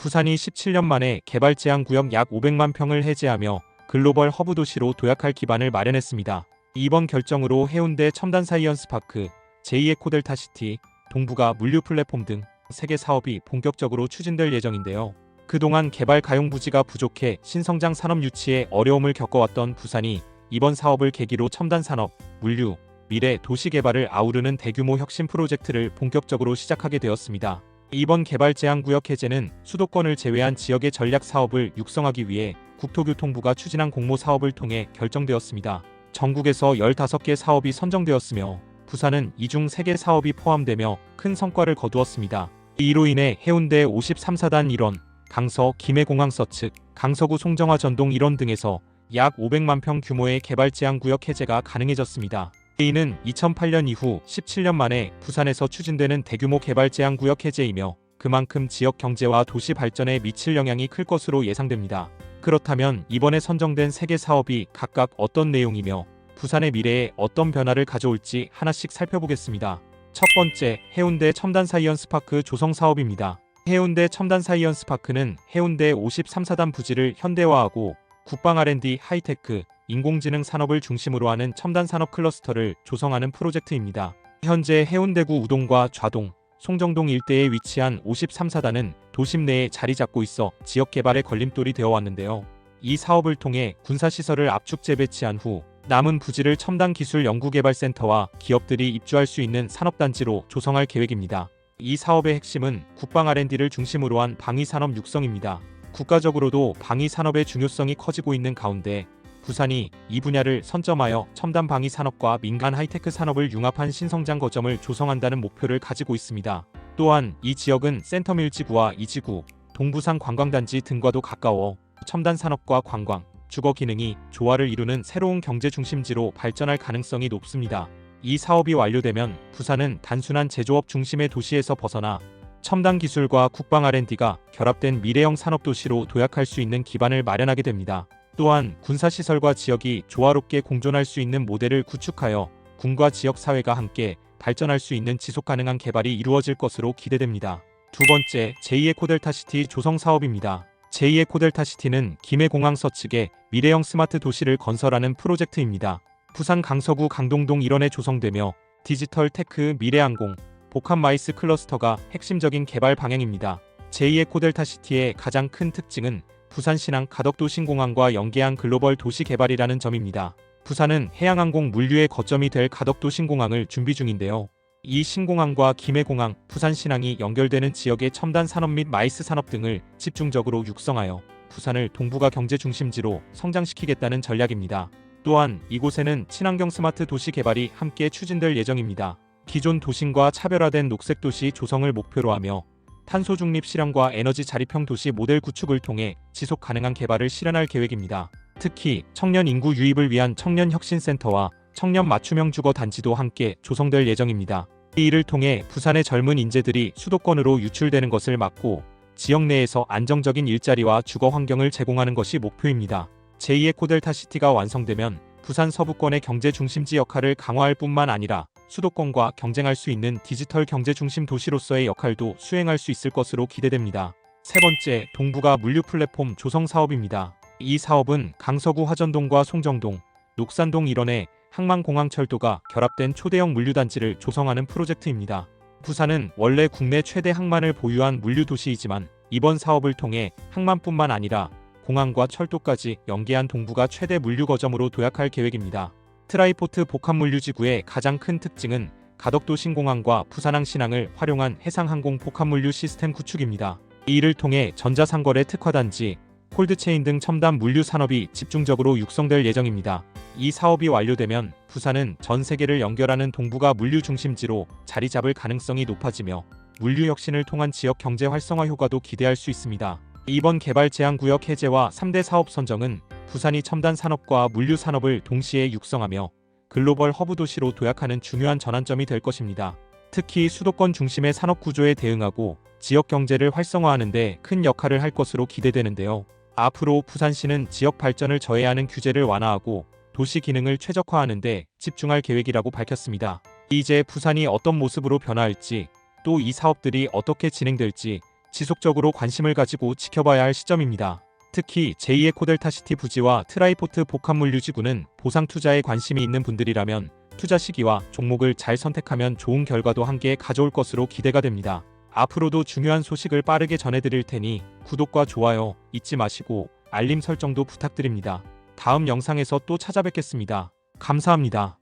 부산이 17년 만에 개발 제한 구역 약 500만 평을 해제하며 글로벌 허브 도시로 도약할 기반을 마련했습니다. 이번 결정으로 해운대 첨단 사이언스 파크, 제2에코델타시티, 동부가 물류 플랫폼 등 3개 사업이 본격적으로 추진될 예정인데요. 그동안 개발 가용 부지가 부족해 신성장 산업 유치에 어려움을 겪어왔던 부산이 이번 사업을 계기로 첨단 산업, 물류, 미래 도시 개발을 아우르는 대규모 혁신 프로젝트를 본격적으로 시작하게 되었습니다. 이번 개발 제한 구역 해제는 수도권을 제외한 지역의 전략 사업을 육성하기 위해 국토교통부가 추진한 공모 사업을 통해 결정되었습니다. 전국에서 15개 사업이 선정되었으며 부산은 이 중 3개 사업이 포함되며 큰 성과를 거두었습니다. 이로 인해 해운대 53사단 일원, 강서 김해공항 서측, 강서구 송정화 전동 일원 등에서 약 500만 평 규모의 개발 제한 구역 해제가 가능해졌습니다. 이는 2008년 이후 17년 만에 부산에서 추진되는 대규모 개발 제한 구역 해제이며 그만큼 지역 경제와 도시 발전에 미칠 영향이 클 것으로 예상됩니다. 그렇다면 이번에 선정된 3개 사업이 각각 어떤 내용이며 부산의 미래에 어떤 변화를 가져올지 하나씩 살펴보겠습니다. 첫 번째, 해운대 첨단 사이언스 파크 조성 사업입니다. 해운대 첨단 사이언스 파크는 해운대 53사단 부지를 현대화하고 국방 R&D 하이테크, 인공지능 산업을 중심으로 하는 첨단 산업 클러스터를 조성하는 프로젝트입니다. 현재 해운대구 우동과 좌동, 송정동 일대에 위치한 53사단은 도심 내에 자리 잡고 있어 지역 개발의 걸림돌이 되어 왔는데요. 이 사업을 통해 군사시설을 압축 재배치한 후 남은 부지를 첨단 기술 연구개발센터와 기업들이 입주할 수 있는 산업단지로 조성할 계획입니다. 이 사업의 핵심은 국방 R&D를 중심으로 한 방위산업 육성입니다. 국가적으로도 방위산업의 중요성이 커지고 있는 가운데 부산이 이 분야를 선점하여 첨단 방위 산업과 민간 하이테크 산업을 융합한 신성장 거점을 조성한다는 목표를 가지고 있습니다. 또한 이 지역은 센텀일지구와 이지구, 동부산 관광단지 등과도 가까워 첨단 산업과 관광, 주거 기능이 조화를 이루는 새로운 경제 중심지로 발전할 가능성이 높습니다. 이 사업이 완료되면 부산은 단순한 제조업 중심의 도시에서 벗어나 첨단 기술과 국방 R&D가 결합된 미래형 산업도시로 도약할 수 있는 기반을 마련하게 됩니다. 또한 군사시설과 지역이 조화롭게 공존할 수 있는 모델을 구축하여 군과 지역 사회가 함께 발전할 수 있는 지속가능한 개발이 이루어질 것으로 기대됩니다. 두 번째, 제2에코델타시티 조성 사업입니다. 제2에코델타시티는 김해공항 서측에 미래형 스마트 도시를 건설하는 프로젝트입니다. 부산 강서구 강동동 일원에 조성되며 디지털 테크 미래항공, 복합마이스 클러스터가 핵심적인 개발 방향입니다. 제2에코델타시티의 가장 큰 특징은 부산 신항 가덕도 신공항과 연계한 글로벌 도시 개발이라는 점입니다. 부산은 해양항공 물류의 거점이 될 가덕도 신공항을 준비 중인데요. 이 신공항과 김해공항, 부산 신항이 연결되는 지역의 첨단 산업 및 마이스 산업 등을 집중적으로 육성하여 부산을 동북아 경제 중심지로 성장시키겠다는 전략입니다. 또한 이곳에는 친환경 스마트 도시 개발이 함께 추진될 예정입니다. 기존 도심과 차별화된 녹색 도시 조성을 목표로 하며 탄소 중립 실현과 에너지 자립형 도시 모델 구축을 통해 지속 가능한 개발을 실현할 계획입니다. 특히 청년 인구 유입을 위한 청년 혁신센터와 청년 맞춤형 주거 단지도 함께 조성될 예정입니다. 이 일을 통해 부산의 젊은 인재들이 수도권으로 유출되는 것을 막고 지역 내에서 안정적인 일자리와 주거 환경을 제공하는 것이 목표입니다. 제2에코델타시티가 완성되면 부산 서부권의 경제 중심지 역할을 강화할 뿐만 아니라 수도권과 경쟁할 수 있는 디지털 경제 중심 도시로서의 역할도 수행할 수 있을 것으로 기대됩니다. 세 번째, 동부가 물류 플랫폼 조성 사업입니다. 이 사업은 강서구 화전동과 송정동, 녹산동 일원에 항만공항철도가 결합된 초대형 물류단지를 조성하는 프로젝트입니다. 부산은 원래 국내 최대 항만을 보유한 물류도시이지만 이번 사업을 통해 항만뿐만 아니라 공항과 철도까지 연계한 동부가 최대 물류거점으로 도약할 계획입니다. 트라이포트 복합물류지구의 가장 큰 특징은 가덕도 신공항과 부산항 신항을 활용한 해상항공 복합물류 시스템 구축입니다. 이 일을 통해 전자상거래 특화단지, 콜드체인 등 첨단 물류 산업이 집중적으로 육성될 예정입니다. 이 사업이 완료되면 부산은 전 세계를 연결하는 동북아 물류 중심지로 자리 잡을 가능성이 높아지며 물류 혁신을 통한 지역 경제 활성화 효과도 기대할 수 있습니다. 이번 개발 제한 구역 해제와 3대 사업 선정은 부산이 첨단 산업과 물류 산업을 동시에 육성하며 글로벌 허브 도시로 도약하는 중요한 전환점이 될 것입니다. 특히 수도권 중심의 산업 구조에 대응하고 지역 경제를 활성화하는 데 큰 역할을 할 것으로 기대되는데요. 앞으로 부산시는 지역 발전을 저해하는 규제를 완화하고 도시 기능을 최적화하는 데 집중할 계획이라고 밝혔습니다. 이제 부산이 어떤 모습으로 변화할지, 또 이 사업들이 어떻게 진행될지 지속적으로 관심을 가지고 지켜봐야 할 시점입니다. 특히 제2에코델타시티 부지와 트라이포트 복합물 유지구는 보상 투자에 관심이 있는 분들이라면 투자 시기와 종목을 잘 선택하면 좋은 결과도 함께 가져올 것으로 기대가 됩니다. 앞으로도 중요한 소식을 빠르게 전해드릴 테니 구독과 좋아요 잊지 마시고 알림 설정도 부탁드립니다. 다음 영상에서 또 찾아뵙겠습니다. 감사합니다.